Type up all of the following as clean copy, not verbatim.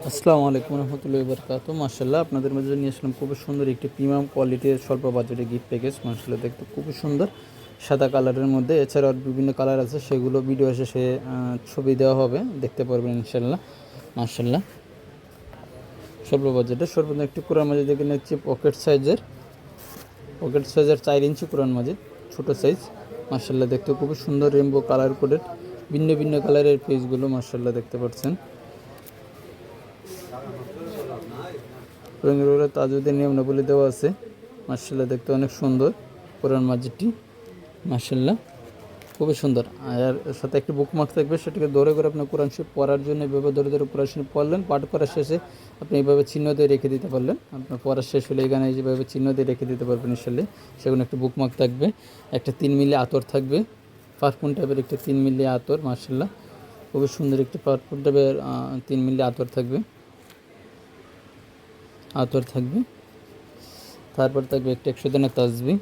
আসসালামু আলাইকুম রহমতুল্লাহি ওয়া বারাকাতুহু। মাশাআল্লাহ আপনাদের মাঝে নিয়ে আসলাম খুব সুন্দর একটি প্রিমিয়াম কোয়ালিটির স্বল্প বাজেটে গিফট প্যাকেজ। মাশাআল্লাহ দেখতে খুব সুন্দর সাদা কালারের মধ্যে, এছাড়াও বিভিন্ন কালার আছে, সেগুলো ভিডিও শেষে ছবি দেওয়া হবে, দেখতে পারবেন ইনশাআল্লাহ। মাশাআল্লাহ স্বল্প বাজেটে সর্বনিম্ন একটি কোরআন মাজিদ দেখে নিচ্ছি পকেট সাইজের 4 ইঞ্চি কোরআন মাজিদ, ছোটো সাইজ। মাশাআল্লাহ দেখতে খুব সুন্দর রেইনবো কালার কোডের ভিন্ন ভিন্ন কালারের পেজগুলো মাশাআল্লাহ দেখতে পাচ্ছেন। রঙের তাজুদের নিয়মাবলী দেওয়া আছে। মাশাআল্লাহ দেখতে অনেক সুন্দর কোরআন মাজিদটি, মাশাআল্লাহ খুবই সুন্দর। আর সাথে একটি বুকমার্ক থাকবে, সেটাকে ধরে করে আপনি কোরআন শরীফ পড়ার জন্য এভাবে ধরে ধরে কোরআন শরীফ পড়লেন, পাঠ করার শেষে আপনি এইভাবে চিহ্ন দিয়ে রেখে দিতে পারলেন। আপনার পড়া শেষ হলে এখানে যেভাবে চিহ্ন দিয়ে রেখে দিতে পারবেন ইনশাআল্লাহ। সেগুলো একটি বুকমার্ক থাকবে, একটা 3 মিলি আতর থাকবে, পারফিউম টাইপের একটা 3 মিলি আতর। মাশাআল্লাহ খুবই সুন্দর একটি পারফিউম টাইপের 3 মিলি আতর থাকবে। তারপর থাকবে একটা 100 দানা তাসবিহ,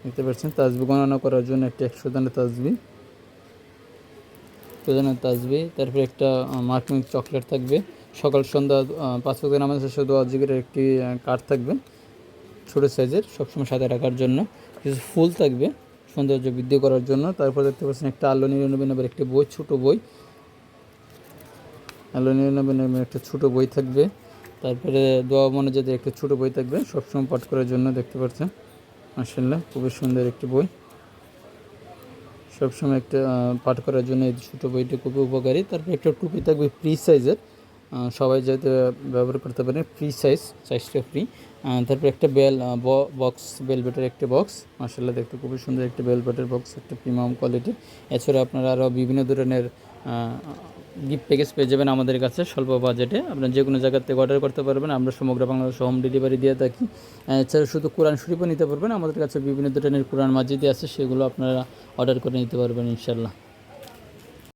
দেখতে পাচ্ছেন তাসবিহ গণনা করার জন্য একটা 100 দানা তাসবিহ, তারপরে একটা মার্কিং চকলেট থাকবে, সকাল সন্ধ্যা 5 ওয়াক্ত নামাজ শেষে দোয়া জিকিরের একটি কার্ড থাকবে ছোটো সাইজের, সবসময় সাথে রাখার জন্য। কিছু ফুল থাকবে সৌন্দর্য বৃদ্ধি করার জন্য। তারপর দেখতে পাচ্ছেন একটা আলো 99 নাম্বার একটি বই, ছোটো বই, আলো 99 নামের একটা ছোটো বই থাকবে। তারপরে দোয়া মনোজাদের একটা ছোটো বই থাকবে সবসময় পাঠ করার জন্য, দেখতে পাচ্ছেন। মাশাআল্লাহ খুবই সুন্দর একটি বই, সবসময় একটা পাঠ করার জন্য এই ছোটো বইটি খুবই উপকারী। তারপরে একটা টুপি থাকবে ফ্রি সাইজের, সবাই যাতে ব্যবহার করতে পারেন, ফ্রি সাইজটা ফ্রি। তারপরে একটা বক্স, বেলভেটের একটি বক্স, মাশাআল্লাহ দেখতে খুবই সুন্দর একটি বেলভেটের বক্স, একটা প্রিমিয়াম কোয়ালিটি। এছাড়া আপনারা আরও বিভিন্ন ধরনের গিফট প্যাকেজ পেয়ে যাবেন আমাদের কাছে স্বল্প বাজেটে। আপনারা যে কোনো জায়গা থেকে অর্ডার করতে পারবেন, আমরা সমগ্র বাংলাদেশে হোম ডেলিভারি দিয়ে থাকি। এছাড়া শুধু কোরআন শরীফও নিতে পারবেন, আমাদের কাছে বিভিন্ন ধরনের কোরআন মাজিদই আছে, সেগুলো আপনারা অর্ডার করে নিতে পারবেন ইনশাআল্লাহ।